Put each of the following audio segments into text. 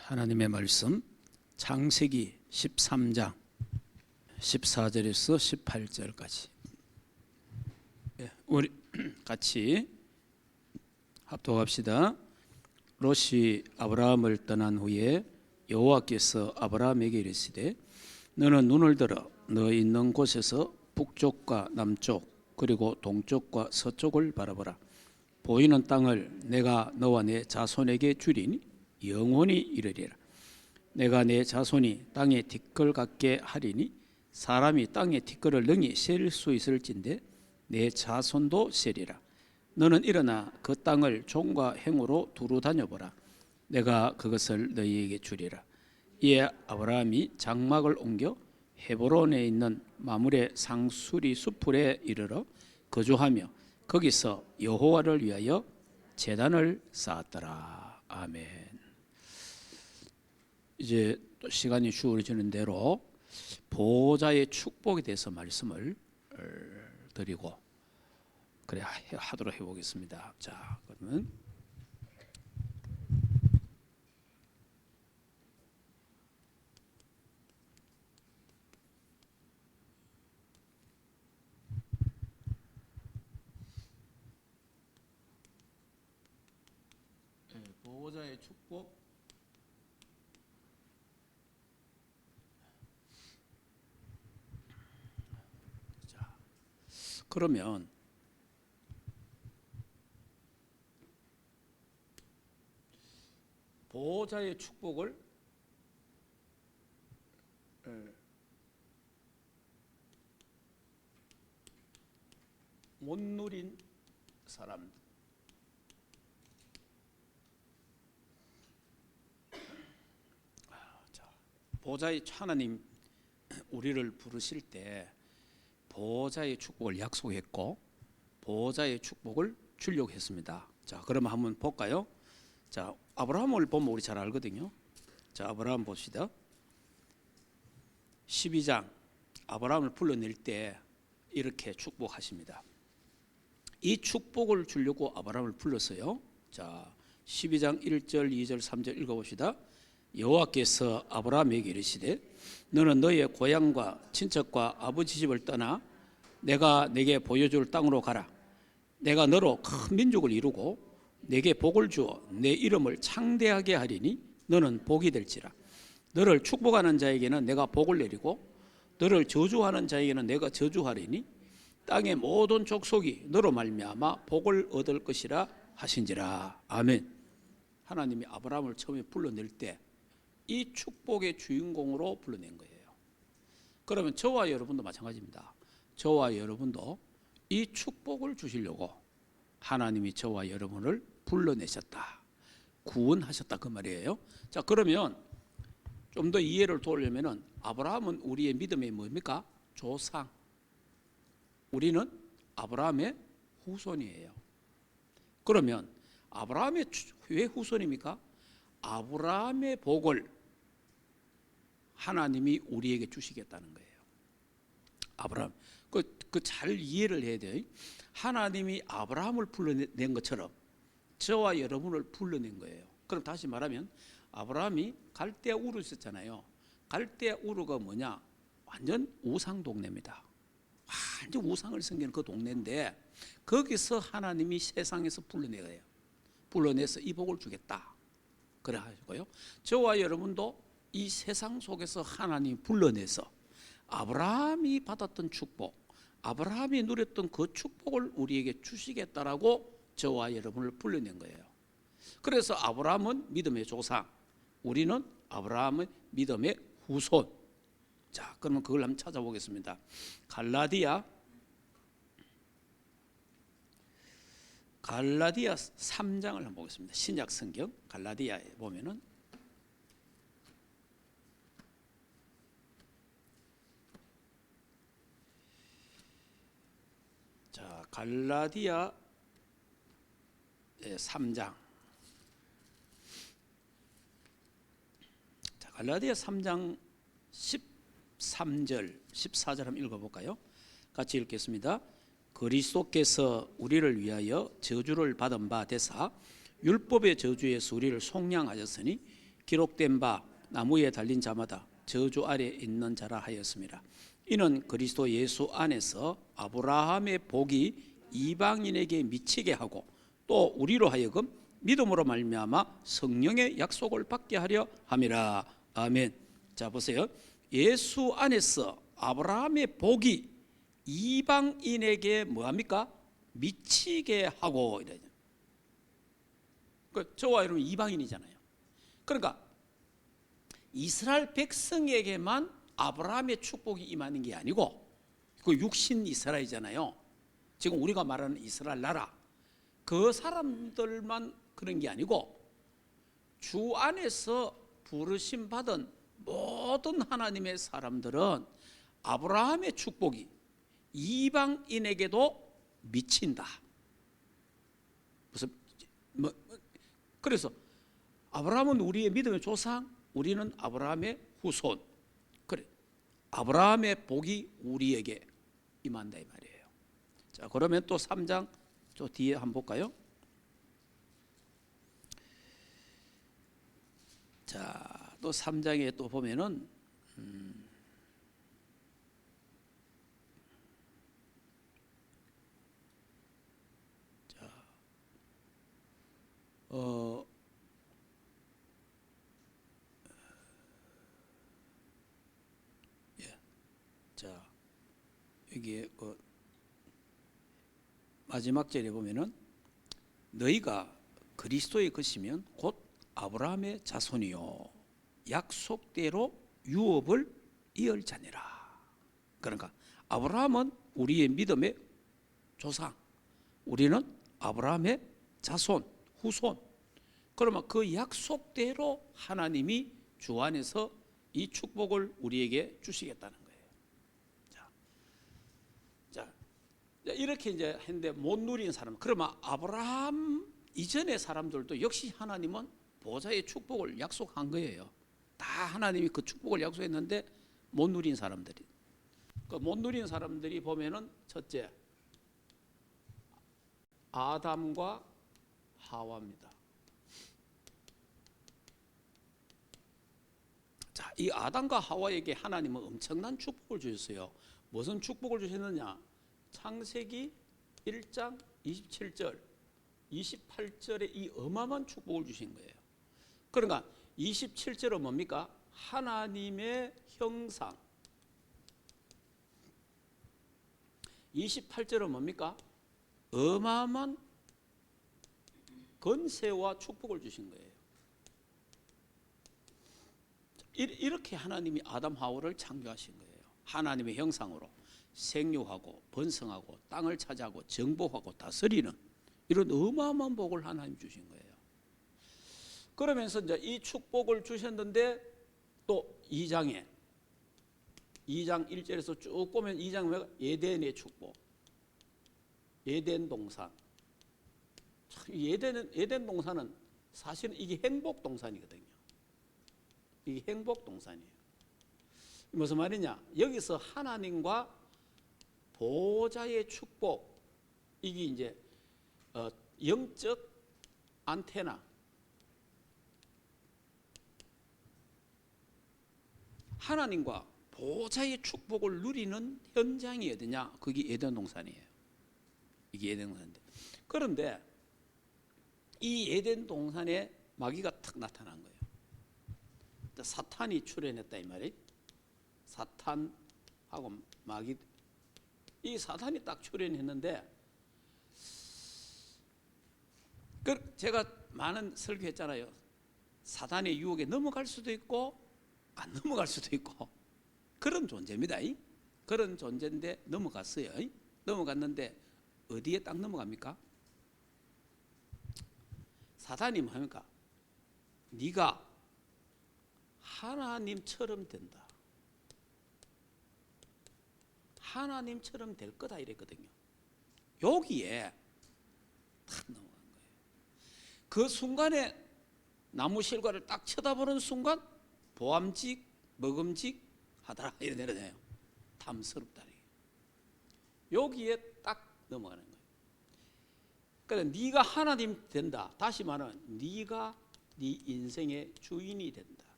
하나님의 말씀 창세기 13장 14절에서 18절까지 우리 같이 합독합시다. 롯이 아브라함을 떠난 후에 여호와께서 아브라함에게 이르시되 너는 눈을 들어 너 있는 곳에서 북쪽과 남쪽 그리고 동쪽과 서쪽을 바라보라. 보이는 땅을 내가 너와 내 자손에게 주리니 영원히 이르리라. 내가 내 자손이 땅에 티끌 같게 하리니 사람이 땅에 티끌을 능히 셀 수 있을진데 내 자손도 세리라. 너는 일어나 그 땅을 종과 행으로 두루 다녀보라. 내가 그것을 너희에게 주리라. 이에 아브라함이 장막을 옮겨 헤브론에 있는 마므레 상수리 숲에 이르러 거주하며 거기서 여호와를 위하여 제단을 쌓았더라. 아멘. 이제 또 시간이 주어지는 대로 보호자의 축복에 대해서 말씀을 드리고 그래 하도록 해보겠습니다. 자, 그러면 보호자의 축복. 자, 그러면 보호자의 축복을 못 누린 사람들, 보호자의 하나님 우리를 부르실 때 보호자의 축복을 약속했고 보호자의 축복을 주려고 했습니다. 자, 그러면 한번 볼까요? 자, 아브라함을 보면 우리 잘 알거든요. 자, 아브라함 봅시다. 12장 아브라함을 불러낼 때 이렇게 축복하십니다. 이 축복을 주려고 아브라함을 불렀어요. 자, 12장 1절, 2절, 3절 읽어봅시다. 여호와께서 아브라함에게 이르시되 너는 너의 고향과 친척과 아버지 집을 떠나 내가 내게 보여줄 땅으로 가라. 내가 너로 큰 민족을 이루고 내게 복을 주어 내 이름을 창대하게 하리니 너는 복이 될지라. 너를 축복하는 자에게는 내가 복을 내리고 너를 저주하는 자에게는 내가 저주하리니 땅의 모든 족속이 너로 말미암아 복을 얻을 것이라 하신지라. 아멘. 하나님이 아브라함을 처음에 불러낼 때 이 축복의 주인공으로 불러낸 거예요. 그러면 저와 여러분도 마찬가지입니다. 저와 여러분도 이 축복을 주시려고 하나님이 저와 여러분을 불러내셨다, 구원하셨다 그 말이에요. 자, 그러면 좀 더 이해를 도우려면은 아브라함은 우리의 믿음의 뭡니까? 조상. 우리는 아브라함의 후손이에요. 그러면 아브라함의 왜 후손입니까? 아브라함의 복을 하나님이 우리에게 주시겠다는 거예요. 아브라함, 그 잘 이해를 해야 돼요. 하나님이 아브라함을 불러낸 것처럼 저와 여러분을 불러낸 거예요. 그럼 다시 말하면 아브라함이 갈대아 우르 있었잖아요. 갈대아 우르가 뭐냐? 완전 우상 동네입니다. 완전 우상을 섬기는 그 동네인데 거기서 하나님이 세상에서 불러내요. 불러내서 이 복을 주겠다. 그래 가지고요. 저와 여러분도 이 세상 속에서 하나님이 불러내서 아브라함이 받았던 축복, 아브라함이 누렸던 그 축복을 우리에게 주시겠다라고 저와 여러분을 불러낸 거예요. 그래서 아브라함은 믿음의 조상, 우리는 아브라함은 믿음의 후손. 자, 그러면 그걸 한번 찾아보겠습니다. 갈라디아 3장을 한번 보겠습니다. 신약 성경 갈라디아에 보면은 자, 갈라디아 3장. 자, 갈라디아 3장 13절, 14절 한번 읽어볼까요? 같이 읽겠습니다. 그리스도께서 우리를 위하여 저주를 받은 바 되사 율법의 저주에서 우리를 속량하셨으니 기록된 바 나무에 달린 자마다 저주 아래 있는 자라 하였습니다. 이는 그리스도 예수 안에서 아브라함의 복이 이방인에게 미치게 하고 또 우리로 하여금 믿음으로 말미암아 성령의 약속을 받게 하려 함이라. 아멘. 자 보세요. 예수 안에서 아브라함의 복이 이방인에게 뭐합니까? 미치게 하고 이래요. 저와 여러분 이방인이잖아요. 그러니까 이스라엘 백성에게만 아브라함의 축복이 임하는 게 아니고 그 육신 이스라엘이잖아요. 지금 우리가 말하는 이스라엘 나라 그 사람들만 그런 게 아니고 주 안에서 부르심 받은 모든 하나님의 사람들은 아브라함의 축복이 이방인에게도 미친다. 무슨 그래서 아브라함은 우리의 믿음의 조상, 우리는 아브라함의 후손. 그래, 아브라함의 복이 우리에게 임한다 이 말이에요. 자, 그러면 또 3장 저 뒤에 한번 볼까요? 자, 또 3장에 또 보면은 자, 여기에 그 마지막 절에 보면은 너희가 그리스도의 것이면 곧 아브라함의 자손이요 약속대로 유업을 이을 자니라. 그러니까 아브라함은 우리의 믿음의 조상, 우리는 아브라함의 자손, 후손. 그러면 그 약속대로 하나님이 주 안에서 이 축복을 우리에게 주시겠다는 거예요. 자, 이렇게 이제 했는데 못 누린 사람. 그러면 아브라함 이전의 사람들도 역시 하나님은 보좌의 축복을 약속한 거예요. 다 하나님이 그 축복을 약속했는데 못 누린 사람들이. 그 못 누린 사람들이 보면은 첫째 아담과 하와입니다. 자, 이 아담과 하와에게 하나님은 엄청난 축복을 주셨어요. 무슨 축복을 주셨느냐? 창세기 1장 27절, 28절에 이 어마어마한 축복을 주신 거예요. 그러니까 27절은 뭡니까? 하나님의 형상. 28절은 뭡니까? 어마어마한 건세와 축복을 주신 거예요. 이렇게 하나님이 아담 하와를 창조하신 거예요. 하나님의 형상으로 생육하고 번성하고 땅을 차지하고 정복하고 다스리는 이런 어마어마한 복을 하나님 주신 거예요. 그러면서 이제 이 축복을 주셨는데 또 2장 1절에서 쭉 보면 2장에 에덴의 축복, 에덴 동산. 에덴 동산은 사실은 이게 행복 동산이거든요. 이게 행복 동산이에요. 무슨 말이냐? 여기서 하나님과 보좌의 축복, 이게 이제 영적 안테나. 하나님과 보좌의 축복을 누리는 현장이 어디냐? 그게 에덴 동산이에요. 이게 에덴 동산인데. 그런데 이 에덴 동산에 마귀가 탁 나타난 거예요. 사탄이 출현했다 이 말이. 사탄하고 마귀, 이 사탄이 딱 출현했는데, 제가 많은 설교했잖아요. 사탄의 유혹에 넘어갈 수도 있고 안 넘어갈 수도 있고 그런 존재입니다. 그런 존재인데 넘어갔어요. 넘어갔는데 어디에 딱 넘어갑니까? 사탄이 뭡니까? 네가 하나님처럼 된다. 하나님처럼 될 거다 이랬거든요. 여기에 탁 넘어간 거예요. 그 순간에 나무 실과를 딱 쳐다보는 순간 보암직, 먹음직 하더라 이러네요. 탐스럽다. 여기에 딱 넘어가는 거예요. 그러니까 네가 하나님 된다. 다시 말하면 네가 네 인생의 주인이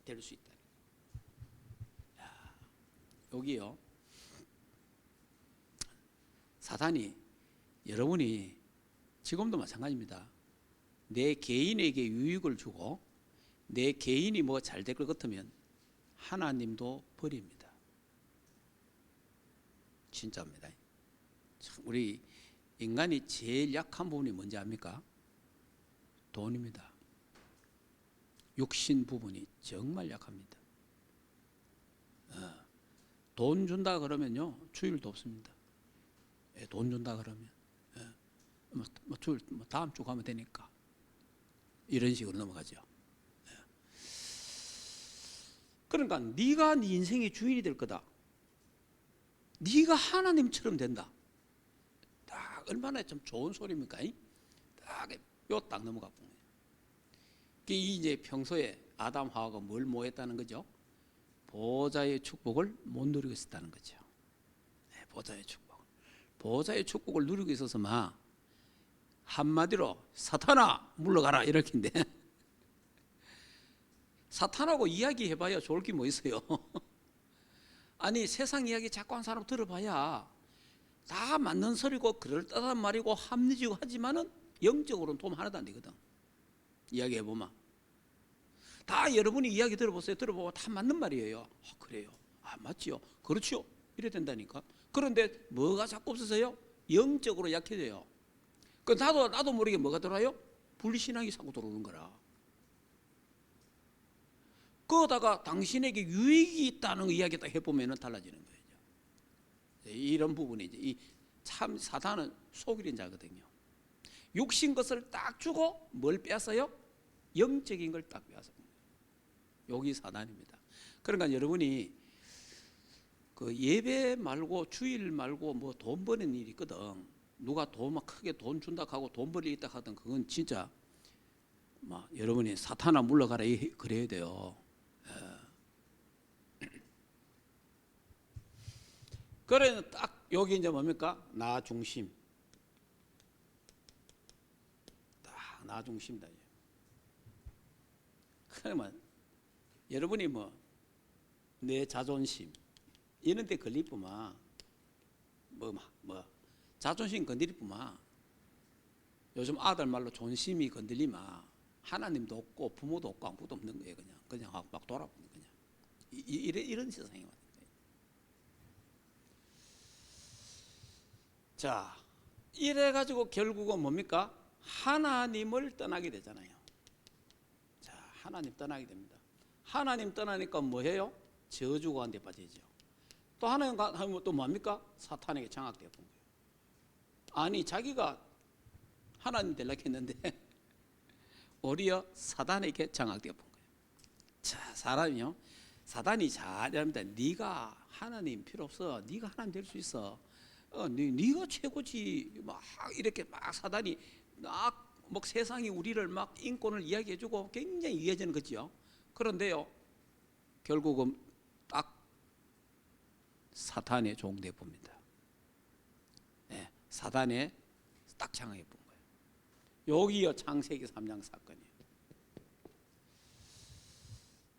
될 수 있다. 여기요. 사단이 여러분이 지금도 마찬가지입니다. 내 개인에게 유익을 주고 내 개인이 뭐 잘 될 것 같으면 하나님도 버립니다. 진짜입니다. 우리 인간이 제일 약한 부분이 뭔지 압니까? 돈입니다. 육신 부분이 정말 약합니다. 돈 준다 그러면요 주일도 없습니다. 돈 준다 그러면 주일 다음 주 가면 되니까 이런 식으로 넘어가죠. 그러니까 네가 네 인생의 주인이 될 거다. 네가 하나님처럼 된다. 딱 얼마나 좀 좋은 소리입니까? 딱 넘어가 본 거예요. 이제 평소에 아담 하와가 뭘 모했다는 거죠? 보호자의 축복을 못 누리고 있었다는 거죠. 보호자의 축복. 보호자의 축복을 누리고 있어서 막 한마디로 사탄아 물러가라 이렇게인데 사탄하고 이야기해봐야 좋을 게 뭐 있어요. 아니 세상 이야기 자꾸 한 사람 들어봐야 다 맞는 소리고 그럴듯한 말이고 합리적이고 하지만은 영적으로는 도움 하나도 안 되거든. 이야기해보면 다 여러분이 이야기 들어보세요. 들어보면 다 맞는 말이에요. 그래요. 맞지요. 그렇지요. 이래 된다니까. 그런데 뭐가 자꾸 없어서요? 영적으로 약해져요. 나도 모르게 뭐가 들어와요? 불신앙이 자꾸 들어오는 거라. 그러다가 당신에게 유익이 있다는 이야기 딱 해보면 달라지는 거예요. 이런 부분이 이제 참 사단은 속이는 자거든요. 육신 것을 딱 주고 뭘 빼앗아요? 영적인 걸 딱 빼앗아요. 여기 사단입니다. 그러니까 여러분이 그 예배 말고 주일 말고 뭐 돈 버는 일이 있거든. 누가 크게 돈 준다 하고 돈 벌이 있다 하든 그건 진짜 막 여러분이 사탄아 물러가라 그래야 돼요. 그래 딱 여기 이제 뭡니까? 나 중심. 딱 나 중심이다. 그러면 여러분이 뭐 내 자존심 이런 데 걸릴 뿐만 뭐 자존심 건드릴 뿐만 요즘 아들 말로 존심이 건들리면 하나님도 없고 부모도 없고 아무것도 없는 거예요. 그냥 막 돌아보는 그냥 이런 세상이 왔는 거예요. 자, 이래 가지고 결국은 뭡니까? 하나님을 떠나게 되잖아요. 자, 하나님 떠나게 됩니다. 하나님 떠나니까 뭐해요? 저주 가운데 빠지죠. 또 하나님 하면 또 뭡니까? 사탄에게 장악되어 본 거예요. 아니 자기가 하나님 되려고 했는데 오히려 사단에게 장악되어 본 거예요. 자, 사람이요. 사단이 잘합니다. 네가 하나님 필요 없어. 네가 하나님 될 수 있어. 네가 최고지. 막 이렇게 막 사단이 막 세상이 우리를 막 인권을 이야기해주고 굉장히 이해지는 거지요. 그런데요, 결국은 딱 사탄의 종돼 봅니다. 네, 사단에 딱 장악해 본 거예요. 여기요 창세기 3장 사건이에요.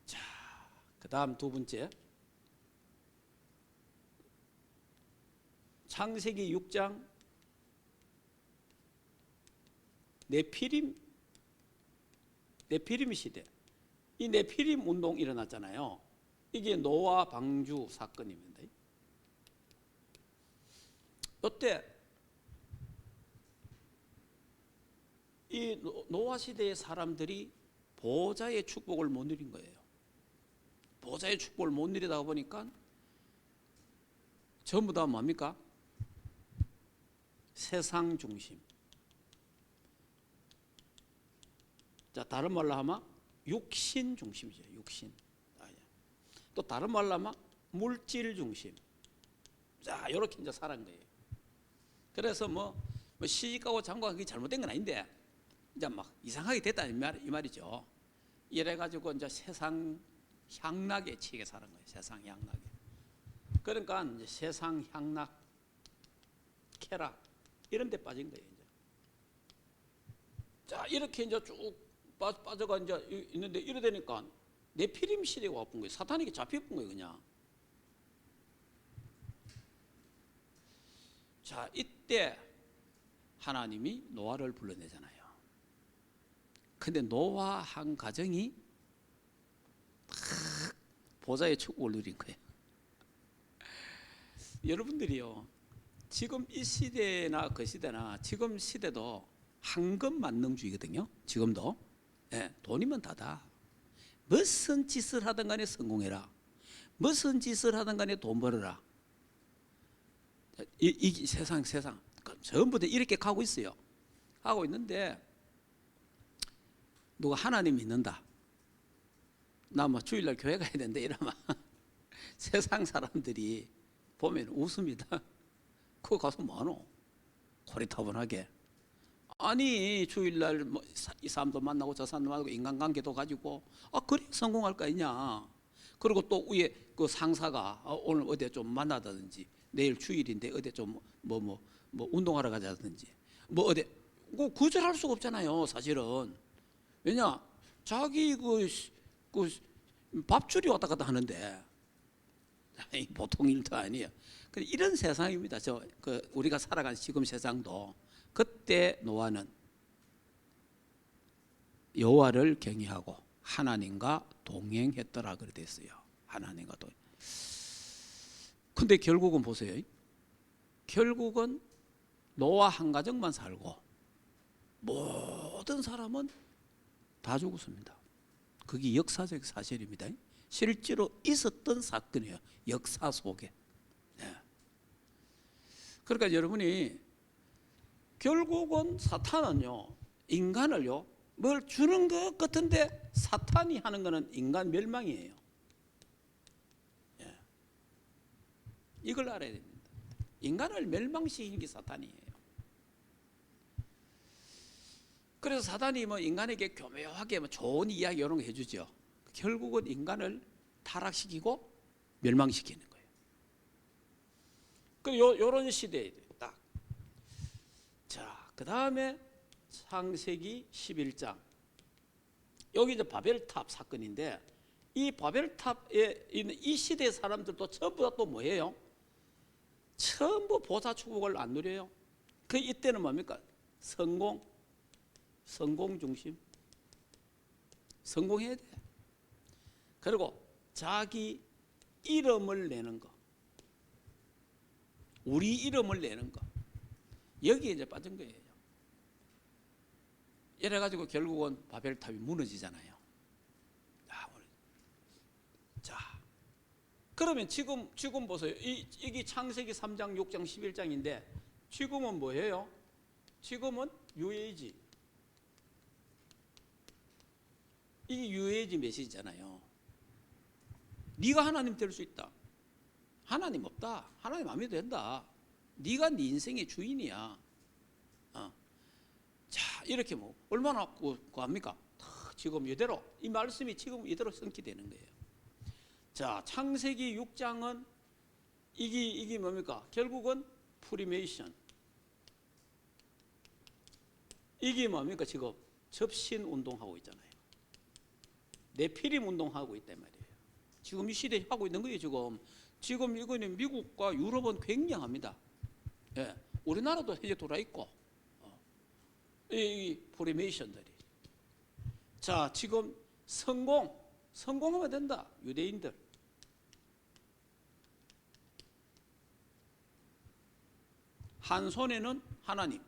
자, 그 다음 두 번째 창세기 6장 네피림 시대. 이 네피림 운동 일어났잖아요. 이게 노아 방주 사건입니다. 이때 이 노아 시대의 사람들이 보호자의 축복을 못 누린 거예요. 보호자의 축복을 못 누리다 보니까 전부 다 뭡니까? 세상 중심. 자, 다른 말로 하면 육신 중심이죠. 육신. 또 다른 말로 하면 물질 중심. 자, 이렇게 이제 살은 거예요. 그래서 뭐 시집가고 장가가기 잘못된 건 아닌데 이제 막 이상하게 됐다 이 말이죠. 이래가지고 이제 세상 향락에 치게 사는 거예요. 세상 향락에. 그러니까 이제 세상 향락, 쾌락 이런 데 빠진 거예요. 이제. 자, 이렇게 이제 쭉 빠져가 이제 있는데 이래 되니까 네피림 시대가 와본 거예요. 사탄에게 잡혀본 거예요, 그냥. 자, 이때 하나님이 노아를 불러내잖아요. 근데 노아 한 가정이 보좌의 축복을 누린 거예요. 여러분들이요, 지금 이 시대나 그 시대나 지금 시대도 황금 만능주의거든요. 지금도. 예, 돈이면 다다. 무슨 짓을 하든 간에 성공해라. 무슨 짓을 하든 간에 돈 벌어라. 이 세상 전부 다 이렇게 가고 있어요. 하고 있는데 누가 하나님 믿는다. 나 뭐 주일날 교회 가야 되는데 이러면 세상 사람들이 보면 웃습니다. 그거 가서 뭐하노? 고리타분하게. 아니 주일날 뭐 이 사람도 만나고 저 사람도 만나고 인간관계도 가지고 그래 성공할 거 아니냐. 그리고 또 위에 그 상사가 오늘 어디 좀 만나다든지 내일 주일인데 어디 좀 뭐 운동하러 가자든지 뭐 어디 구절할 수가 없잖아요. 사실은. 왜냐 자기 그 밥줄이 왔다 갔다 하는데 보통 일도 아니에요. 이런 세상입니다. 우리가 살아간 지금 세상도. 그때 노아는 여호와를 경외하고 하나님과 동행했더라 그래 됐어요. 하나님과 동행. 근데 결국은 보세요. 결국은 노아 한 가정만 살고 모든 사람은 다 죽었습니다. 그게 역사적 사실입니다. 실제로 있었던 사건이에요. 역사 속에. 네. 그러니까 여러분이 결국은 사탄은요, 인간을요, 뭘 주는 것 같은데 사탄이 하는 것은 인간 멸망이에요. 예. 이걸 알아야 됩니다. 인간을 멸망시키는 게 사탄이에요. 그래서 사탄이 뭐 인간에게 교묘하게 뭐 좋은 이야기 이런 거 해주죠. 결국은 인간을 타락시키고 멸망시키는 거예요. 그 요런 시대에 딱. 자, 그 다음에 창세기 11장. 여기 이제 바벨탑 사건인데 이 바벨탑에 있는 이 시대 사람들도 전부 다 또 뭐예요? 전부 보사 축복을 안 누려요. 그 이때는 뭡니까? 성공 중심. 성공해야 돼. 그리고 자기 이름을 내는 거. 우리 이름을 내는 거. 여기에 이제 빠진 거예요. 이래가지고 결국은 바벨탑이 무너지잖아요. 자, 그러면 지금 보세요. 이게 창세기 3장, 6장, 11장인데 지금은 뭐예요? 지금은 유에이지. 이게 유에이지 메시지잖아요. 네가 하나님 될 수 있다. 하나님 없다. 하나님 안 믿어도 된다. 네가 네 인생의 주인이야. 자, 이렇게 뭐 얼마나 구합니까? 지금 이대로 이 말씀이 지금 이대로 성취되는 거예요. 자, 창세기 6장은 이게 뭡니까? 결국은 프리메이션. 이게 뭡니까? 지금 접신 운동하고 있잖아요. 네피림 운동하고 있단 말이에요. 지금 이 시대에 하고 있는 거예요. 지금 이거는 미국과 유럽은 굉장합니다. 예, 우리나라도 현재 돌아 있고 이 프리메이션들이. 자, 지금 성공하면 된다. 유대인들. 한 손에는 하나님,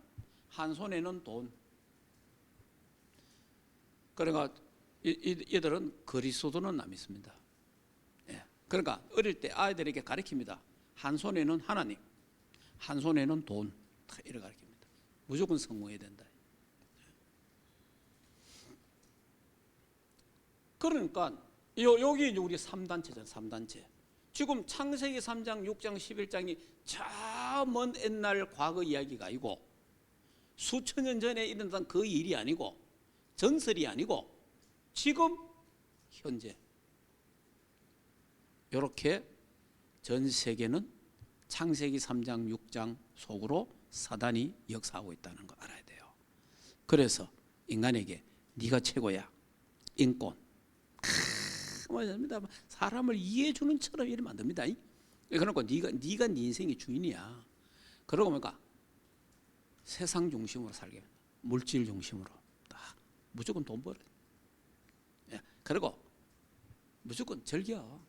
한 손에는 돈. 그러니까 이들은 그리스도는 안 믿습니다. 예. 그러니까 어릴 때 아이들에게 가르칩니다. 한 손에는 하나님, 한 손에는 돈. 이렇게 가르칩니다. 무조건 성공해야 된다. 그러니까 여기 이제 우리 3단체잖아요. 3단체. 지금 창세기 3장, 6장, 11장이 저 먼 옛날 과거 이야기가 아니고 수천 년 전에 일어난 그 일이 아니고 전설이 아니고 지금 현재 이렇게 전 세계는 창세기 3장, 6장 속으로 사단이 역사하고 있다는 거 알아야 돼요. 그래서 인간에게 네가 최고야. 인권. 맞습니다. 사람을 이해해 주는 처럼 이러면 안 됩니다. 그러니까 네가 네 인생의 주인이야. 그러고 보니까 세상 중심으로 살게, 물질 중심으로 딱 무조건 돈 벌어. 예. 그리고 무조건 즐겨.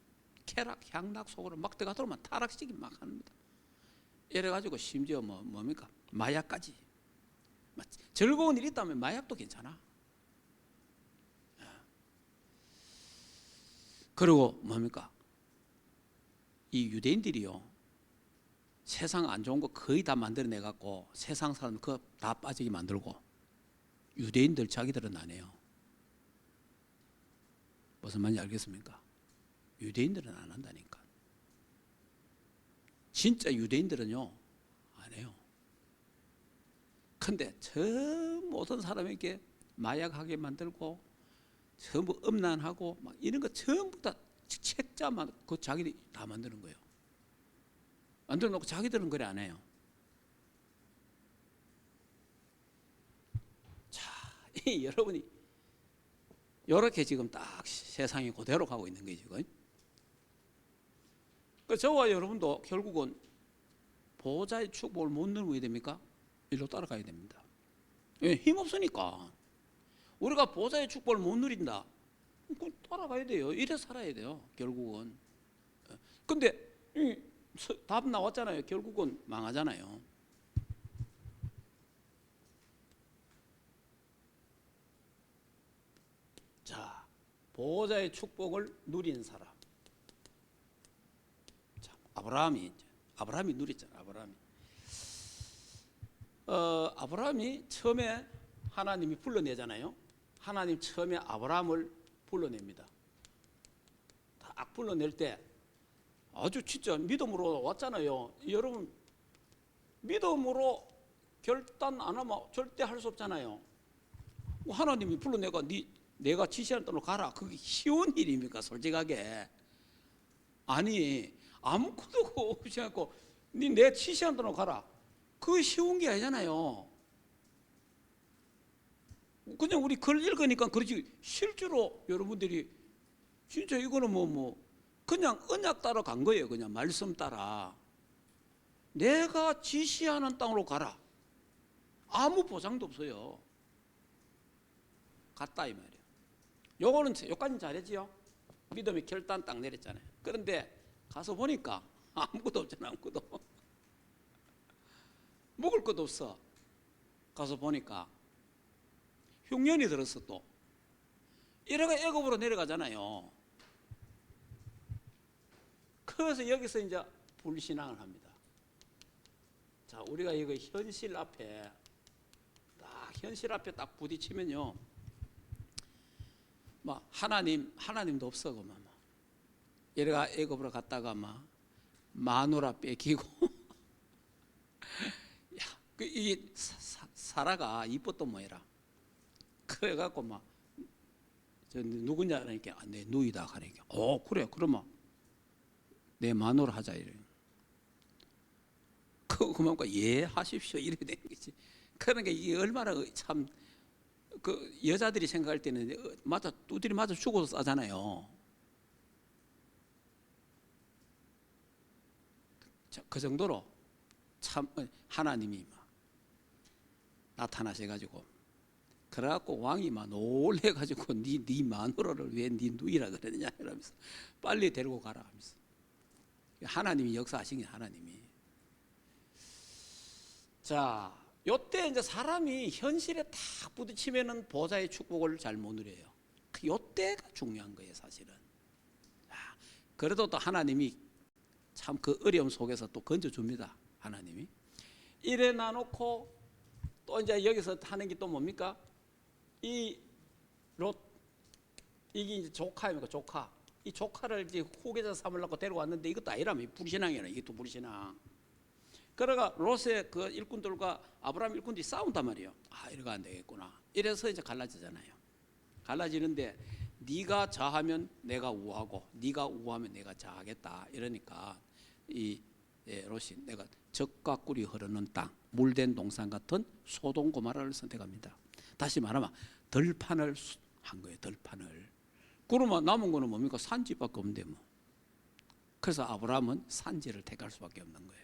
쾌락, 향락 속으로 막 들어가도록 타락시키기 막 합니다. 이래가지고 심지어 뭡니까? 마약까지. 즐거운 일이 있다면 마약도 괜찮아. 그리고 뭡니까? 이 유대인들이요, 세상 안 좋은 거 거의 다 만들어내 갖고 세상 사람 그거 다 빠지게 만들고, 유대인들 자기들은 안 해요. 무슨 말인지 알겠습니까? 유대인들은 안 한다니까. 진짜 유대인들은요 안 해요. 근데 저 모든 사람에게 마약하게 만들고 전부 음란하고 막 이런 거 전부 다 책자만 그 자기들이 다 만드는 거예요. 만들어 놓고 자기들은 그래 안 해요. 자, 여러분이 이렇게 지금 딱 세상이 그대로 가고 있는 거죠. 그러니까 저와 여러분도 결국은 보호자의 축복을 못 누리면 됩니까? 일로 따라가야 됩니다. 예, 힘 없으니까 우리가 보호자의 축복을 못 누린다. 그 따라가야 돼요. 이래 살아야 돼요. 결국은. 근데 답 나왔잖아요. 결국은 망하잖아요. 자, 보호자의 축복을 누린 사람. 자, 아브라함이 누렸잖아요. 아브라함이 처음에 하나님이 불러내잖아요. 하나님 처음에 아브라함을 불러냅니다. 딱 불러낼 때 아주 진짜 믿음으로 왔잖아요. 여러분, 믿음으로 결단 안 하면 절대 할 수 없잖아요. 하나님이 불러내가 내가 지시하는 대로 가라. 그게 쉬운 일입니까? 솔직하게. 아니, 아무것도 없이 않고 내 지시하는 대로 가라. 그게 쉬운 게 아니잖아요. 그냥 우리 글 읽으니까 그렇지, 실제로 여러분들이 진짜 이거는 그냥 언약 따라 간 거예요. 그냥 말씀 따라 내가 지시하는 땅으로 가라. 아무 보장도 없어요. 갔다 이 말이에요. 요까지는 잘했지요. 믿음의 결단 딱 내렸잖아요. 그런데 가서 보니까 아무것도 없잖아. 아무것도 먹을 것도 없어. 가서 보니까 흉년이 들었어. 또 이래가 애굽으로 내려가잖아요. 그래서 여기서 이제 불신앙을 합니다. 자, 우리가 이거 현실 앞에 딱 부딪히면요, 막 하나님도 없어. 그만 이래가 애굽으로 갔다가 막 마누라 뺏기고 야, 이 사라가 이뻤던 모해라. 그래갖고 막 저 누구냐 하니까 내 누이다 하니까 그래 그러면 내 마누라 하자 이래. 그만큼 예 하십시오 이래 되는 거지. 그러니까 이게 얼마나 참 그 여자들이 생각할 때는 두드리 맞아 죽어서 싸잖아요. 자, 그 정도로 참 하나님이 막 나타나셔가지고, 그래갖고 왕이 막 놀래가지고 네 마누라를 왜 네 누이라 그러느냐 이러면서 빨리 데리고 가라 하면서. 하나님이 역사하신 게 하나님이. 자, 요때 이제 사람이 현실에 딱 부딪히면은 보호자의 축복을 잘 못 누려요. 요때가 중요한 거예요, 사실은. 자, 그래도 또 하나님이 참 그 어려움 속에서 또 건져줍니다. 하나님이. 이래 놔놓고 또 이제 여기서 하는 게 또 뭡니까? 이게 이제 조카입니까? 조카. 이 조카를 이제 후계자 삼으려고 데려왔는데 이것도 아니라면 불신앙이라. 이게 또 불신앙. 그러가 롯의 그 일꾼들과 아브라함 일꾼들이 싸운단 말이에요. 이래가 안 되겠구나. 이래서 이제 갈라지잖아요. 갈라지는데 네가 자하면 내가 우하고 네가 우하면 내가 자하겠다. 이러니까 롯이 내가 젖과 꿀이 흐르는 땅, 물된 동산 같은 소돔 고모라를 선택합니다. 다시 말하면 들판을 한 거예요. 들판을. 그러면 남은 거는 뭡니까? 산지밖에 없는데 뭐. 그래서 아브라함은 산지를 택할 수밖에 없는 거예요.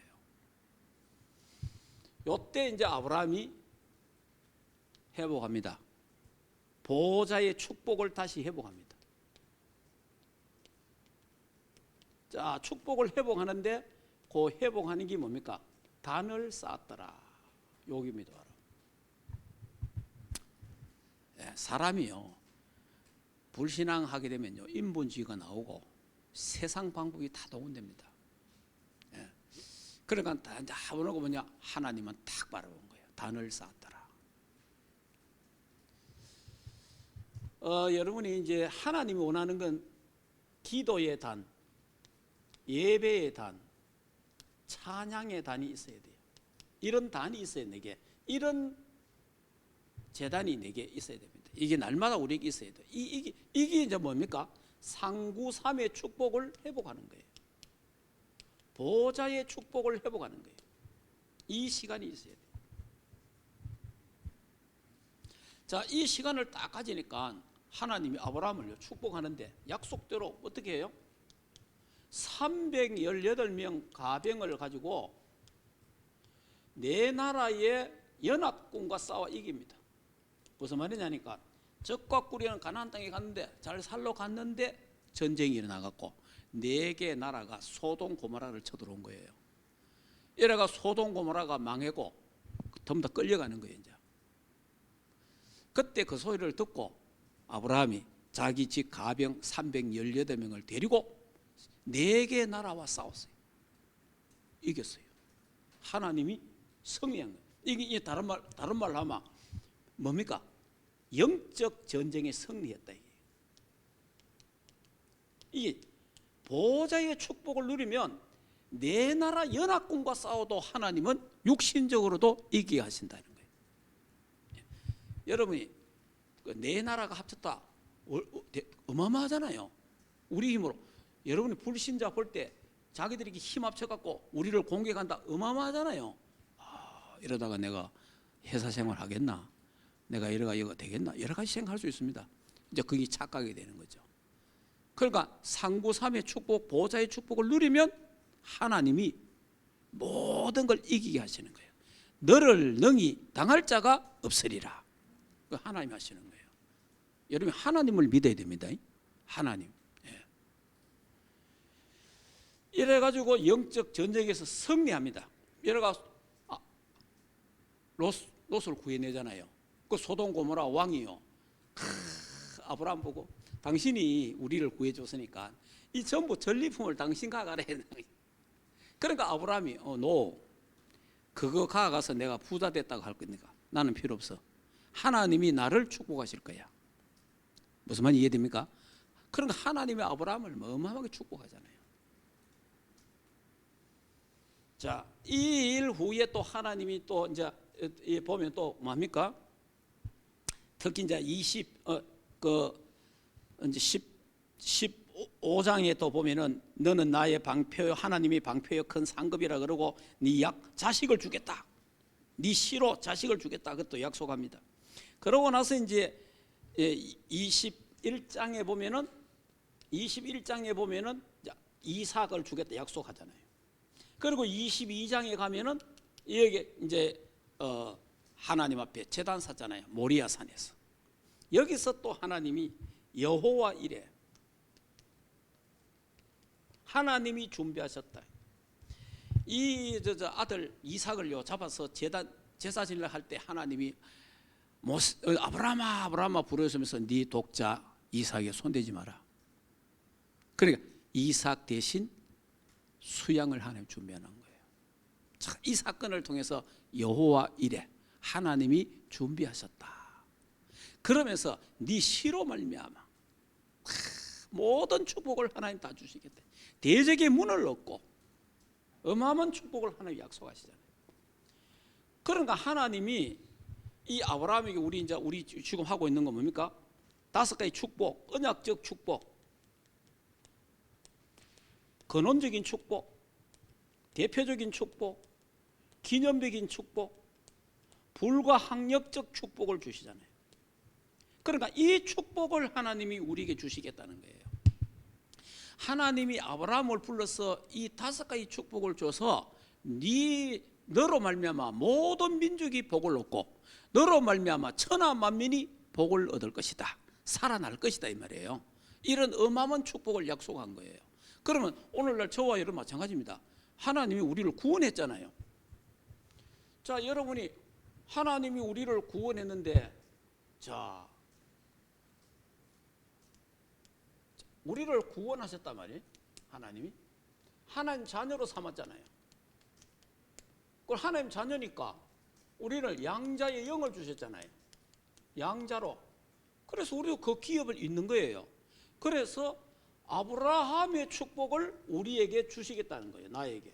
이때 이제 아브라함이 회복합니다. 보호자의 축복을 다시 회복합니다. 자, 축복을 회복하는데 그 회복하는 게 뭡니까? 단을 쌓았더라. 여기입니다. 사람이요, 불신앙하게 되면요, 인본주의가 나오고 세상 방법이 다 동원됩니다. 그러니까 다 이제 하보는 뭐냐, 하나님은 탁 바라본 거예요. 단을 쌓았더라. 여러분이 이제 하나님이 원하는 건 기도의 단, 예배의 단, 찬양의 단이 있어야 돼요. 이런 단이 있어야 내게, 이런 재단이 내게 있어야 됩니다. 이게 날마다 우리에게 있어야 돼요. 이게 이제 뭡니까? 상구삼의 축복을 회복하는 거예요. 보호자의 축복을 회복하는 거예요. 이 시간이 있어야 돼요. 자, 이 시간을 딱 가지니까 하나님이 아브라함을 축복하는데 약속대로 어떻게 해요? 318명 가병을 가지고 네 나라의 연합군과 싸워 이깁니다. 무슨 말이냐니까, 적과 꾸리는 가나안 땅에 갔는데, 잘 살러 갔는데 전쟁이 일어나갖고 4개 나라가 소돔 고모라를 쳐들어온 거예요. 이래가 소돔 고모라가 망하고 전부 다 끌려가는 거예요. 이제 그때 그 소리를 듣고 아브라함이 자기 집 가병 318명을 데리고 4개 나라와 싸웠어요. 이겼어요. 하나님이 승리한 거예요. 이게 다른 말로 하면 뭡니까? 영적 전쟁에 승리했다. 이게 보호자의 축복을 누리면 네 나라 연합군과 싸워도 하나님은 육신적으로도 이기게 하신다는 거예요. 여러분이 네 나라가 합쳤다 어마어마하잖아요. 우리 힘으로. 여러분이 불신자 볼 때 자기들이 힘 합쳐갖고 우리를 공격한다 어마어마하잖아요. 이러다가 내가 회사 생활 하겠나? 내가 이러가 이거 되겠나? 여러 가지 생각할 수 있습니다. 이제 그게 착각이 되는 거죠. 그러니까 상구삼의 축복, 보호자의 축복을 누리면 하나님이 모든 걸 이기게 하시는 거예요. 너를 능히 당할 자가 없으리라. 그 하나님 하시는 거예요. 여러분 하나님을 믿어야 됩니다. 하나님. 이래가지고 영적 전쟁에서 승리합니다. 이래가 롯을 구해내잖아요. 그 소돔 고모라 왕이요. 아브라함 보고 당신이 우리를 구해줬으니까 이 전부 전리품을 당신 가가라 했는 거예요. 그러니까 아브라함이 너 그거 가가서 내가 부자 됐다고 할 거니까 나는 필요 없어. 하나님이 나를 축복하실 거야. 무슨 말인지 이해됩니까? 그러니까 하나님이 아브라함을 어마어마하게 축복하잖아요. 자, 이 일 후에 또 하나님이 또 이제 보면 또 뭡니까? 특히 이제 15장에 또 보면은 너는 나의 방표요, 하나님이 방표요 큰 상급이라 그러고 네 자식을 주겠다. 네 씨로 자식을 주겠다. 그것도 약속합니다. 그러고 나서 이제 21장에 보면은 이삭을 주겠다 약속하잖아요. 그리고 22장에 가면은 여기 이제 하나님 앞에 제단 샀잖아요. 모리아 산에서. 여기서 또 하나님이 여호와 이레 하나님이 준비하셨다. 이 아들 이삭을요 잡아서 제사 지내려 할 때 하나님이 아브라함아 부르시면서 네 독자 이삭에 손대지 마라. 그러니까 이삭 대신 수양을 하나님 준비하는 거예요. 자, 이 사건을 통해서 여호와 이레 하나님이 준비하셨다. 그러면서 네 씨로 말미암아 모든 축복을 하나님 다 주시겠다. 대적의 문을 얻고 어마어마한 축복을 하나님 약속하시잖아요. 그러니까 하나님이 이 아브라함에게 우리 지금 하고 있는 건 뭡니까? 5가지 축복, 언약적 축복, 근원적인 축복, 대표적인 축복, 기념적인 축복, 불가항력적 축복을 주시잖아요. 그러니까 이 축복을 하나님이 우리에게 주시겠다는 거예요. 하나님이 아브라함을 불러서 이 5가지 축복을 줘서 너로 말미암아 모든 민족이 복을 얻고 너로 말미암아 천하 만민이 복을 얻을 것이다, 살아날 것이다, 이 말이에요. 이런 어마어마한 축복을 약속한 거예요. 그러면 오늘날 저와 여러분 마찬가지입니다. 하나님이 우리를 구원했잖아요. 자, 여러분이 하나님이 우리를 구원했는데, 자, 우리를 구원하셨단 말이에요. 하나님이 하나님 자녀로 삼았잖아요. 그걸 하나님 자녀니까 우리를 양자의 영을 주셨잖아요. 양자로. 그래서 우리도 그 기업을 잇는 거예요. 그래서 아브라함의 축복을 우리에게 주시겠다는 거예요. 나에게.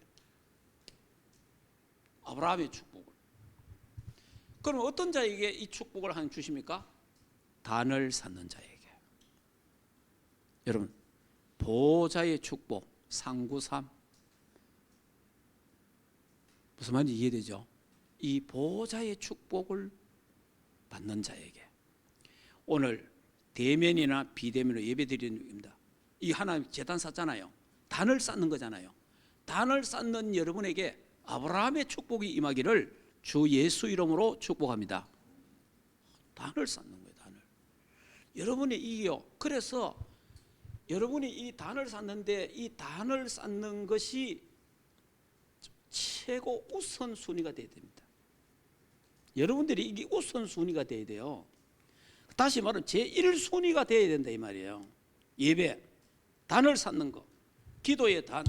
아브라함의 축복을. 그럼 어떤 자에게 이 축복을 하나님 주십니까? 단을 쌓는 자에게. 여러분, 보호자의 축복, 상구삼. 무슨 말인지 이해되죠? 이 보호자의 축복을 받는 자에게. 오늘 대면이나 비대면으로 예배드리는 중입니다. 이 하나님 제단 쌓잖아요. 단을 쌓는 거잖아요. 단을 쌓는 여러분에게 아브라함의 축복이 임하기를 주 예수 이름으로 축복합니다. 단을 쌓는 거예요. 단을. 여러분이 이요. 그래서 여러분이 이 단을 쌓는데 이 단을 쌓는 것이 최고 우선순위가 되어야 됩니다. 여러분들이 이게 우선순위가 되어야 돼요. 다시 말하면 제1순위가 되어야 된다, 이 말이에요. 예배, 단을 쌓는 거, 기도의 단,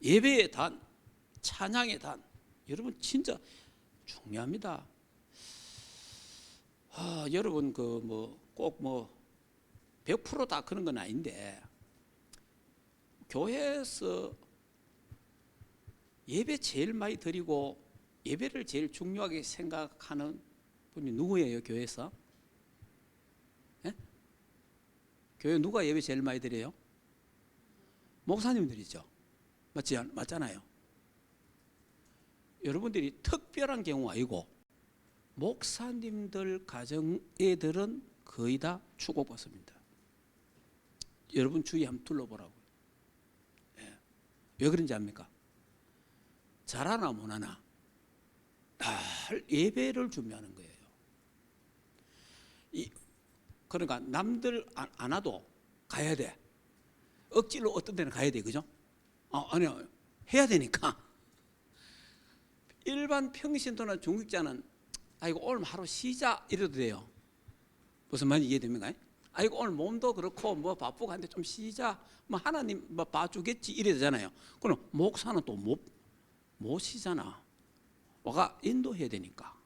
예배의 단, 찬양의 단. 여러분 진짜 중요합니다. 여러분 꼭 100% 그런 건 아닌데, 교회에서 예배 제일 많이 드리고 예배를 제일 중요하게 생각하는 분이 누구예요? 교회에서? 예? 교회 누가 예배 제일 많이 드려요? 목사님들이죠. 맞잖아요. 여러분들이 특별한 경우 아니고 목사님들 가정 애들은 거의 다 축복받습니다. 여러분 주위 한번 둘러보라고요. 예. 왜 그런지 압니까? 잘하나 못하나 늘 예배를 준비하는 거예요. 그러니까 남들 안 와도 가야 돼. 억지로 어떤 데는 가야 돼, 그죠? 아니요, 해야 되니까. 일반 평신도나 중직자는 아이고 오늘 하루 쉬자 이래도 돼요. 무슨 말인지 이해됩니까? 아이고 오늘 몸도 그렇고 바쁘고 한데 좀 쉬자, 하나님 봐주겠지 이래 되잖아요. 그럼 목사는 또 못 쉬잖아. 와가 인도해야 되니까.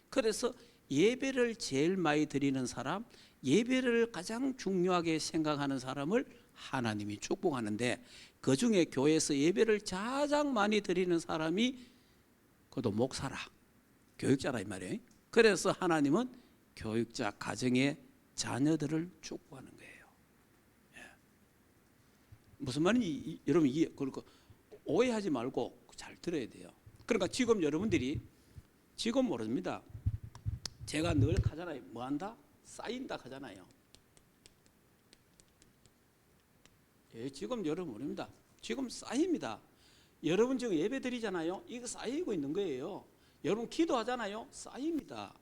그래서 예배를 제일 많이 드리는 사람, 예배를 가장 중요하게 생각하는 사람을 하나님이 축복하는데, 그 중에 교회에서 예배를 가장 많이 드리는 사람이 그것도 목사라, 교육자라 이 말이에요. 그래서 하나님은 교육자 가정의 자녀들을 축복하는 거예요. 예. 무슨 말인지 여러분 그러니까 오해하지 말고 잘 들어야 돼요. 그러니까 지금 여러분들이 지금 모릅니다. 제가 늘 하잖아요. 뭐한다? 쌓인다 하잖아요. 예, 지금 여러분 모릅니다. 지금 쌓입니다. 여러분 지금 예배 드리잖아요. 이거 쌓이고 있는 거예요. 여러분 기도하잖아요. 쌓입니다.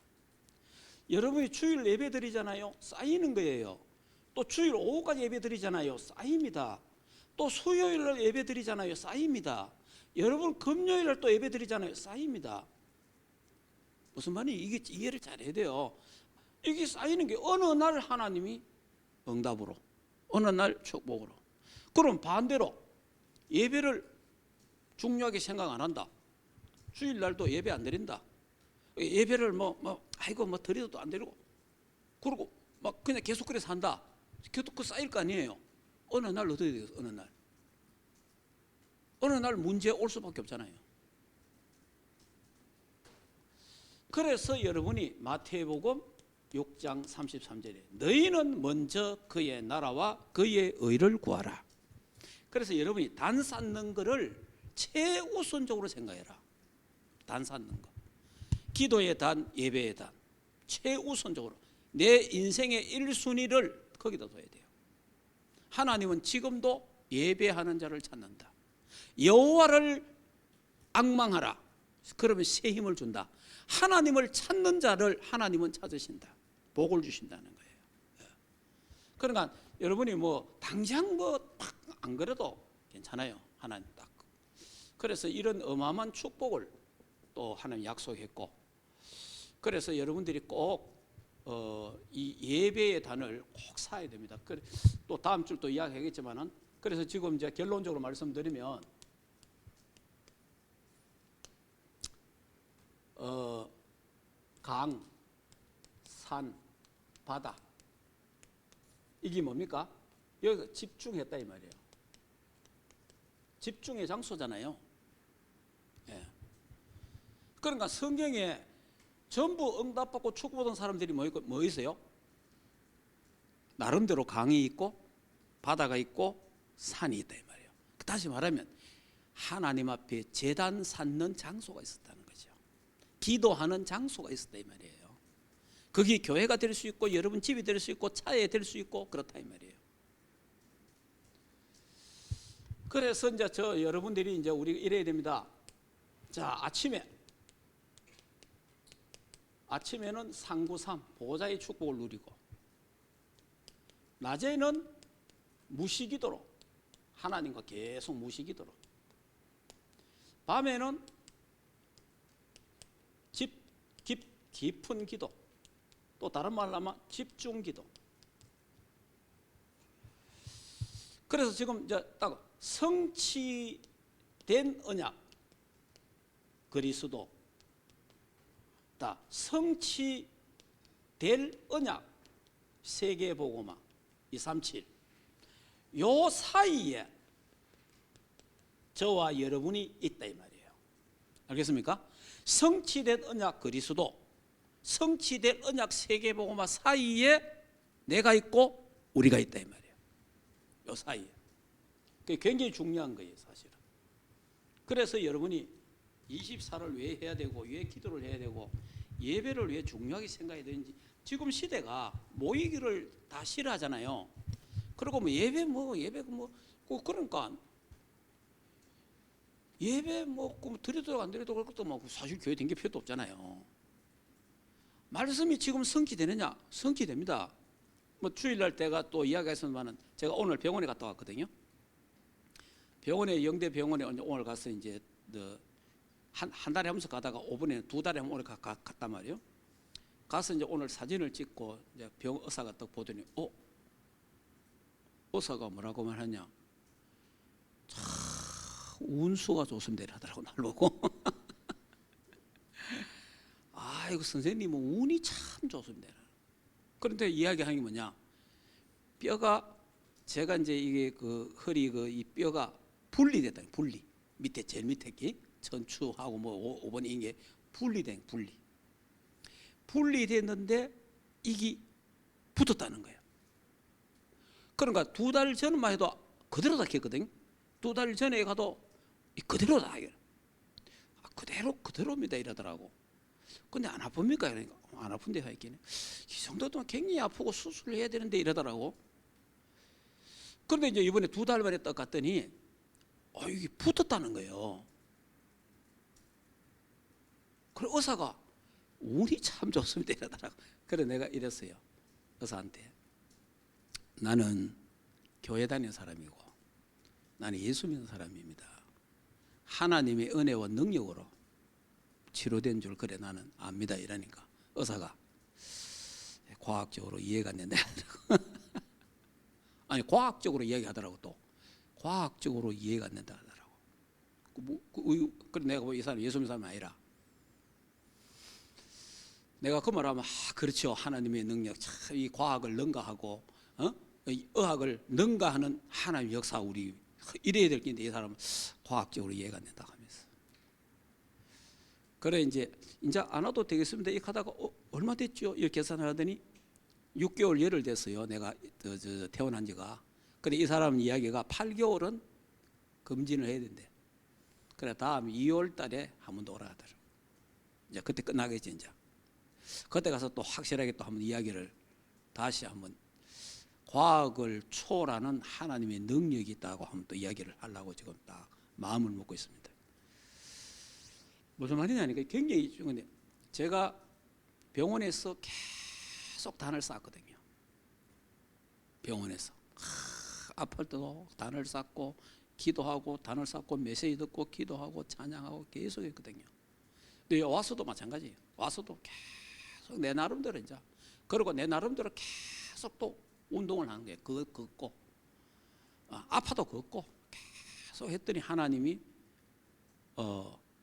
여러분이 주일 예배 드리잖아요. 쌓이는 거예요. 또 주일 오후까지 예배 드리잖아요. 쌓입니다. 또 수요일 날 예배 드리잖아요. 쌓입니다. 여러분 금요일 날 또 예배 드리잖아요. 쌓입니다. 무슨 말이 이게 이해를 잘해야 돼요. 이게 쌓이는 게 어느 날 하나님이 응답으로, 어느 날 축복으로. 그럼 반대로 예배를 중요하게 생각 안 한다. 주일 날도 예배 안 드린다. 예배를 드려도 안 드리고, 그리고 그냥 계속 그래 산다. 계속 그 쌓일 거 아니에요. 어느 날 어떻게 돼요? 어느 날 문제 올 수밖에 없잖아요. 그래서 여러분이 마태복음 6장 33절에 너희는 먼저 그의 나라와 그의 의를 구하라. 그래서 여러분이 단 쌓는 거를 최우선적으로 생각해라. 단 쌓는 거. 기도의 단, 예배의 단. 최우선적으로 내 인생의 1순위를 거기다 둬야 돼요. 하나님은 지금도 예배하는 자를 찾는다. 여호와를 앙망하라. 그러면 새 힘을 준다. 하나님을 찾는 자를 하나님은 찾으신다. 복을 주신다는 거예요. 그러니까 여러분이 뭐 당장 뭐 안 그래도 괜찮아요. 하나님 딱. 그래서 이런 어마어마한 축복을 또 하나님 약속했고, 그래서 여러분들이 꼭 이 예배의 단을 꼭 사야 됩니다. 또 다음 주 또 이야기하겠지만은, 그래서 지금 이제 결론적으로 말씀드리면 강, 산, 바다, 이게 뭡니까? 여기가 집중했다 이 말이에요. 집중의 장소잖아요. 예. 그러니까 성경에 전부 응답받고 축복받은 사람들이 뭐 있어요? 나름대로 강이 있고 바다가 있고 산이 있다 이 말이에요. 다시 말하면 하나님 앞에 제단 쌓는 장소가 있었다는 거죠. 기도하는 장소가 있었다 이 말이에요. 그게 교회가 될 수 있고 여러분 집이 될 수 있고 차에 될 수 있고 그렇다 이 말이에요. 그래서 이제 여러분들이 이제 우리 이래야 됩니다. 자, 아침에는 상구삼 보호자의 축복을 누리고, 낮에는 무시기도로 하나님과 계속 무시기도로, 밤에는 깊은 기도, 또 다른 말로 하면 집중기도. 그래서 지금 이제 딱 성취된 언약 그리스도, 성취될 언약 세계복음화 237, 요 사이에 저와 여러분이 있다 이 말이에요. 알겠습니까? 성취된 언약 그리스도, 성취될 언약 세계복음화 사이에 내가 있고 우리가 있다 이 말이에요. 요 사이에. 그게 굉장히 중요한 거예요 사실은. 그래서 여러분이 24를 왜 해야 되고 왜 기도를 해야 되고 예배를 왜 중요하게 생각해야 되는지, 지금 시대가 모이기를 다 싫어하잖아요. 그리고 뭐 예배 그러니까 예배 드려도 안 드려도 그럴 것도 뭐 사실 교회 댕길 필요도 없잖아요. 말씀이 지금 성취되느냐? 성취됩니다. 뭐 주일날 때가 또 이야기했었지만은 제가 오늘 병원에 갔다 왔거든요. 병원에 영대 병원에 오늘 가서 이제 한 달에 한 번씩 가다가 5분에 2달에 한 번 오늘 갔단 말이에요. 가서 이제 오늘 사진을 찍고 이제 의사가 딱 보더니 의사가 뭐라고 말하냐? 참 운수가 좋습니다 하더라고 날 보고. 아이고 선생님은 운이 참 좋습니다. 그런데 이야기하는 게 뭐냐? 뼈가 제가 이제 이게 그 허리 이 뼈가 분리됐다. 밑에 제일 밑에 게 전추하고 뭐 5번 이게 분리됐는데 이게 붙었다는 거예요. 그러니까 2달 전만 해도 그대로다 했거든요. 2달 전에 가도 그대로다. 그대로입니다 이러더라고. 근데 안 아픕니까? 그러니까 안 아픈데 하겠네. 이 정도면 굉장히 아프고 수술을 해야 되는데 이러더라고. 그런데 이제 이번에 2달 만에 딱 갔더니 이게 붙었다는 거예요. 그래 의사가 운이 참 좋습니다 이러더라고. 그래 내가 이랬어요 의사한테. 나는 교회 다니는 사람이고 나는 예수 믿는 사람입니다. 하나님의 은혜와 능력으로 치료된 줄 그래 나는 압니다 이러니까 의사가 과학적으로 이해가 안 된다. 아니 과학적으로 이야기하더라고. 또 과학적으로 이해가 안 된다 하더라고. 그래 내가 뭐 이 사람 예수 믿는 사람이 아니라 내가 그 말하면 그렇죠. 하나님의 능력 참 이 과학을 능가하고 이 의학을 능가하는 하나님의 역사 우리 이래야 될 텐데 이 사람은 과학적으로 이해가 안 된다 하면서. 그래 이제 안 와도 되겠습니다. 이렇게 하다가 얼마 됐죠? 이렇게 계산하더니 6개월 열흘 됐어요. 내가 퇴원한 지가. 근데 이 사람 이야기가 8개월은 검진을 해야 된대. 그래 다음 2월 달에 한 번 더 오라 하더라고. 이제 그때 끝나겠지 이제. 그때 가서 또 확실하게 또 한번 이야기를 다시 한번 과학을 초월하는 하나님의 능력이 있다고 한번 또 이야기를 하려고 지금 딱 마음을 먹고 있습니다. 무슨 말이냐니까 굉장히 중요한데, 제가 병원에서 계속 단을 쌓았거든요. 병원에서 아플 때도 단을 쌓고 기도하고 단을 쌓고 메시지 듣고 기도하고 찬양하고 계속 했거든요. 근데 와서도 마찬가지예요. 와서도 계속 내 나름대로 이제, 그리고 내 나름대로 계속 또 운동을 하는 거예요. 그거 걷고 아파도 걷고 계속 했더니 하나님이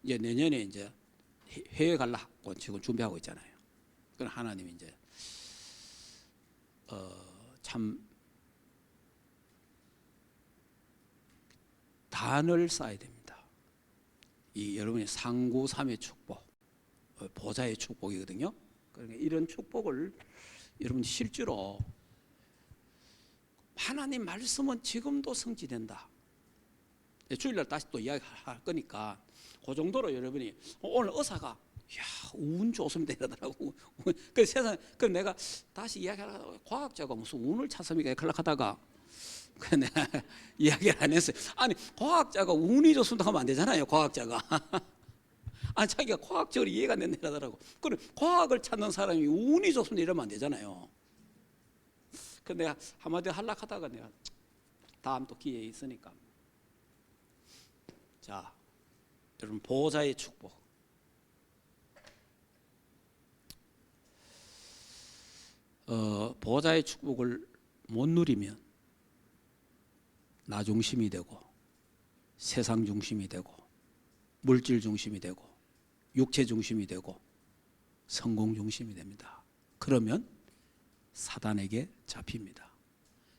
이제 내년에 이제 해외 가려고 지금 준비하고 있잖아요. 그럼 하나님이 이제 참 단을 쌓아야 됩니다. 이 여러분의 상구삼의 축복, 보좌의 축복이거든요. 그러니까 이런 축복을 여러분 실제로, 하나님 말씀은 지금도 성취된다. 주일날 다시 또 이야기할 거니까 그 정도로 여러분이 오늘 의사가 야, 운 좋습니다 이러더라고. 그 세상, 그 내가 다시 이야기하다가 과학자가 무슨 운을 찾습니까? 그러다가 내가 이야기를 안 했어요. 아니, 과학자가 운이 좋습니다 하면 안 되잖아요. 과학자가. 아니, 자기가 과학적으로 이해가 안 된다 이러더라고. 그럼 과학을 찾는 사람이 운이 좋습니다 이러면 안 되잖아요. 그 내가 한마디 하려고 하다가 내가 다음 또 기회에 있으니까. 자, 여러분, 보호자의 축복. 보호자의 축복을 못 누리면 나 중심이 되고 세상 중심이 되고 물질 중심이 되고 육체 중심이 되고 성공 중심이 됩니다. 그러면 사단에게 잡힙니다.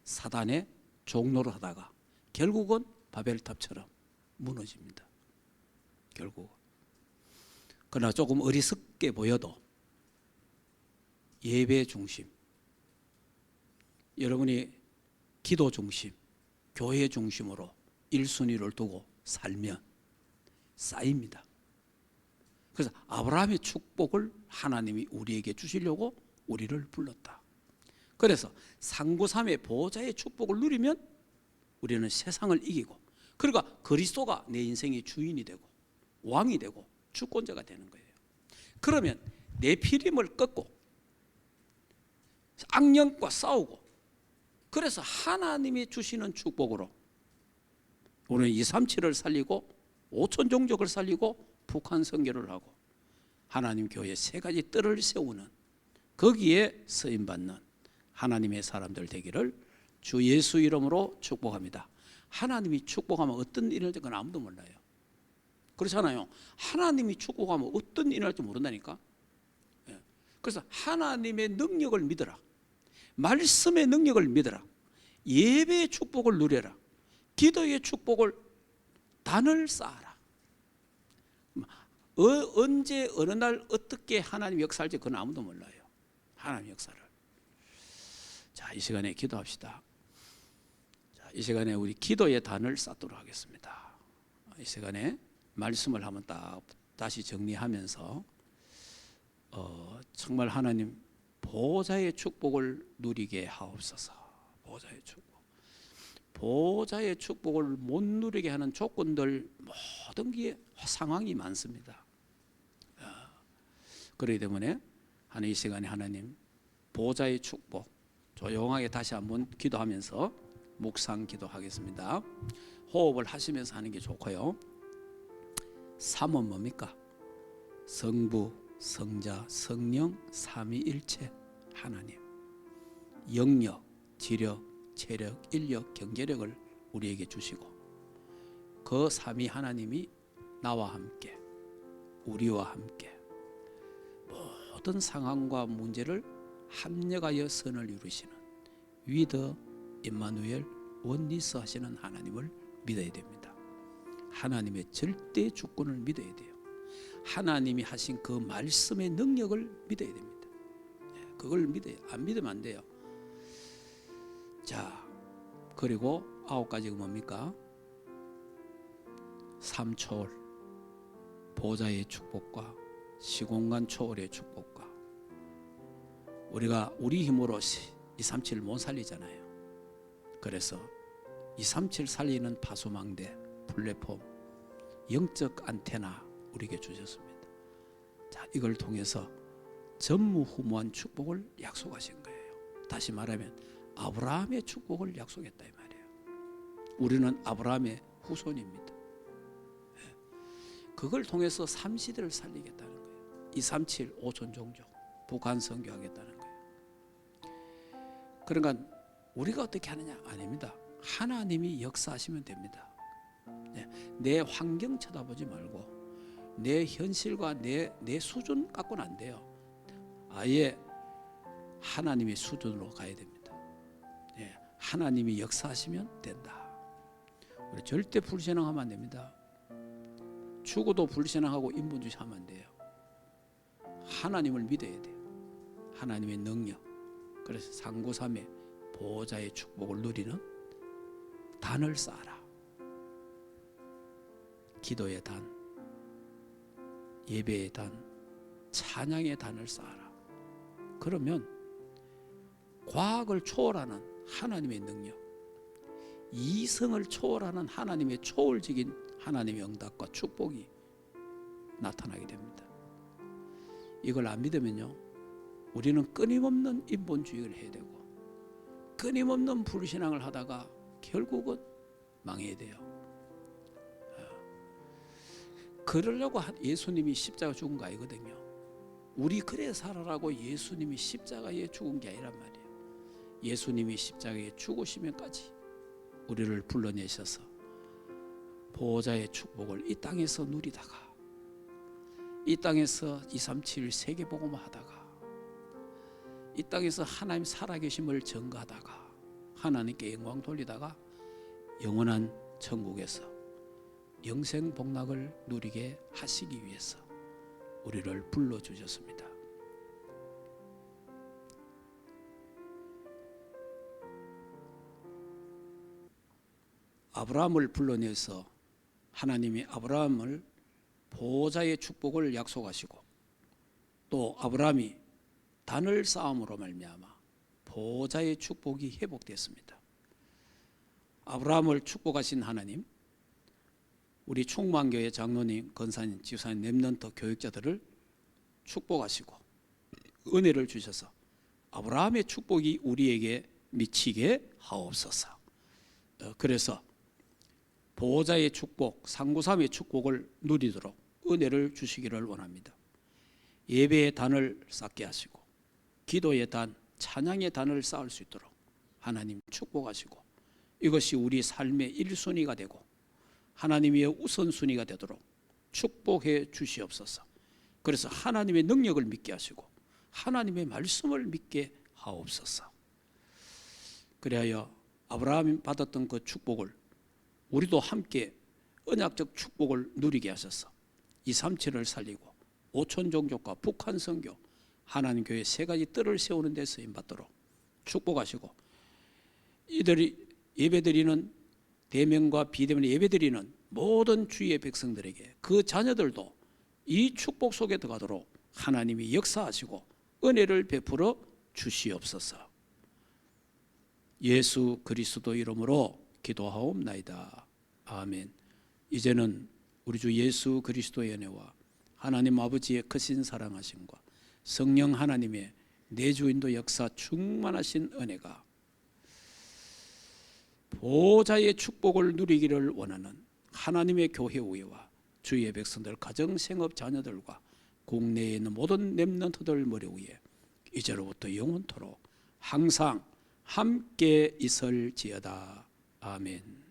사단의 종로를 하다가 결국은 바벨탑처럼 무너집니다. 결국. 그러나 조금 어리석게 보여도 예배 중심, 여러분이 기도 중심, 교회 중심으로 1순위를 두고 살면 쌓입니다. 그래서 아브라함의 축복을 하나님이 우리에게 주시려고 우리를 불렀다. 그래서 상구삼의 보호자의 축복을 누리면 우리는 세상을 이기고, 그러니까 그리스도가 내 인생의 주인이 되고 왕이 되고 주권자가 되는 거예요. 그러면 네피림을 꺾고 악령과 싸우고, 그래서 하나님이 주시는 축복으로 우리는 237을 살리고 5천 종족을 살리고 북한 선교를 하고 하나님 교회 세 가지 뜰을 세우는, 거기에 쓰임받는 하나님의 사람들 되기를 주 예수 이름으로 축복합니다. 하나님이 축복하면 어떤 일을 할지 그건 아무도 몰라요. 그렇잖아요. 하나님이 축복하면 어떤 일을 할지 모른다니까. 그래서 하나님의 능력을 믿어라. 말씀의 능력을 믿어라. 예배의 축복을 누려라. 기도의 축복을 단을 쌓아라. 언제 어느 날 어떻게 하나님 역사할지 그건 아무도 몰라요. 하나님 역사를. 자, 이 시간에 기도합시다. 자, 이 시간에 우리 기도의 단을 쌓도록 하겠습니다. 이 시간에 말씀을 한번 딱 다시 정리하면서 정말 하나님 보호자의 축복을 누리게 하옵소서. 보호자의 축복. 보호자의 축복을 못 누리게 하는 조건들, 모든 게 상황이 많습니다. 그렇기 때문에 이 시간에 하나님 보호자의 축복 조용하게 다시 한번 기도하면서 묵상 기도하겠습니다. 호흡을 하시면서 하는 게 좋고요. 3은 뭡니까? 성부, 성자, 성령, 삼위일체 하나님. 영력, 지력, 체력, 인력, 경제력을 우리에게 주시고, 그 삼위 하나님이 나와 함께, 우리와 함께 모든 상황과 문제를 합력하여 선을 이루시는 위더 임마누엘 원리스 하시는 하나님을 믿어야 됩니다. 하나님의 절대 주권을 믿어야 돼요. 하나님이 하신 그 말씀의 능력을 믿어야 됩니다. 그걸 믿어요. 안 믿으면 안 돼요. 자, 그리고 9가지가 뭡니까? 삼초월, 보좌의 축복과 시공간 초월의 축복과 우리가 우리 힘으로 237을 못 살리잖아요. 그래서 237 살리는 파수망대, 플랫폼, 영적 안테나 우리에게 주셨습니다. 자, 이걸 통해서 전무후무한 축복을 약속하신 거예요. 다시 말하면 아브라함의 축복을 약속했다 이 말이에요. 우리는 아브라함의 후손입니다. 그걸 통해서 3시대를 살리겠다는 거예요. 237 오촌 종족 북한 선교하겠다는 거예요. 그러니까 우리가 어떻게 하느냐? 아닙니다. 하나님이 역사하시면 됩니다. 내 환경 쳐다보지 말고 내 현실과 내 수준 갖고는 안 돼요. 아예 하나님의 수준으로 가야 됩니다. 하나님이 역사하시면 된다. 우리 절대 불신앙하면 안 됩니다. 죽어도 불신앙하고 인본주의하면 안 돼요. 하나님을 믿어야 돼요. 하나님의 능력. 그래서 상고삼의 보호자의 축복을 누리는 단을 쌓아라. 기도의 단, 예배의 단, 찬양의 단을 쌓아라. 그러면 과학을 초월하는 하나님의 능력, 이성을 초월하는 하나님의 초월적인 하나님의 응답과 축복이 나타나게 됩니다. 이걸 안 믿으면요, 우리는 끊임없는 인본주의를 해야 되고 끊임없는 불신앙을 하다가 결국은 망해야 돼요. 그러려고 예수님이 십자가 죽은 거 아니거든요. 우리 그래 살아라고 예수님이 십자가에 죽은 게 아니란 말이에요. 예수님이 십자가에 죽으시면까지 우리를 불러내셔서 보호자의 축복을 이 땅에서 누리다가 이 땅에서 237 세계복음을 하다가 이 땅에서 하나님 살아계심을 증거하다가 하나님께 영광 돌리다가 영원한 천국에서 영생복락을 누리게 하시기 위해서 우리를 불러주셨습니다. 아브라함을 불러내서 하나님이 아브라함을 보호자의 축복을 약속하시고 또 아브라함이 단을 쌓음으로 말미암아 보호자의 축복이 회복됐습니다. 아브라함을 축복하신 하나님, 우리 충만교회 장로님, 권사님, 지사님, 렘넌트 교육자들을 축복하시고 은혜를 주셔서 아브라함의 축복이 우리에게 미치게 하옵소서. 그래서 보호자의 축복, 상구삼의 축복을 누리도록 은혜를 주시기를 원합니다. 예배의 단을 쌓게 하시고 기도의 단, 찬양의 단을 쌓을 수 있도록 하나님 축복하시고 이것이 우리 삶의 1순위가 되고 하나님의 우선순위가 되도록 축복해 주시옵소서. 그래서 하나님의 능력을 믿게 하시고 하나님의 말씀을 믿게 하옵소서. 그리하여 아브라함이 받았던 그 축복을 우리도 함께 언약적 축복을 누리게 하셔서 237을 살리고 오촌 종족과 북한 선교 하나님 교회 세 가지 뜰을 세우는 데 쓰임받도록 축복하시고 이들이 예배드리는 대면과 비대면의 예배드리는 모든 주의 백성들에게 그 자녀들도 이 축복 속에 들어가도록 하나님이 역사하시고 은혜를 베풀어 주시옵소서. 예수 그리스도 이름으로 기도하옵나이다. 아멘. 이제는 우리 주 예수 그리스도의 은혜와 하나님 아버지의 크신 사랑하심과 성령 하나님의 내주인도 역사 충만하신 은혜가 보호자의 축복을 누리기를 원하는 하나님의 교회 우회와 주의 백성들 가정 생업 자녀들과 국내에 있는 모든 렘넌트들 머리 위에 이제로부터 영원토록 항상 함께 있을지어다. 아멘.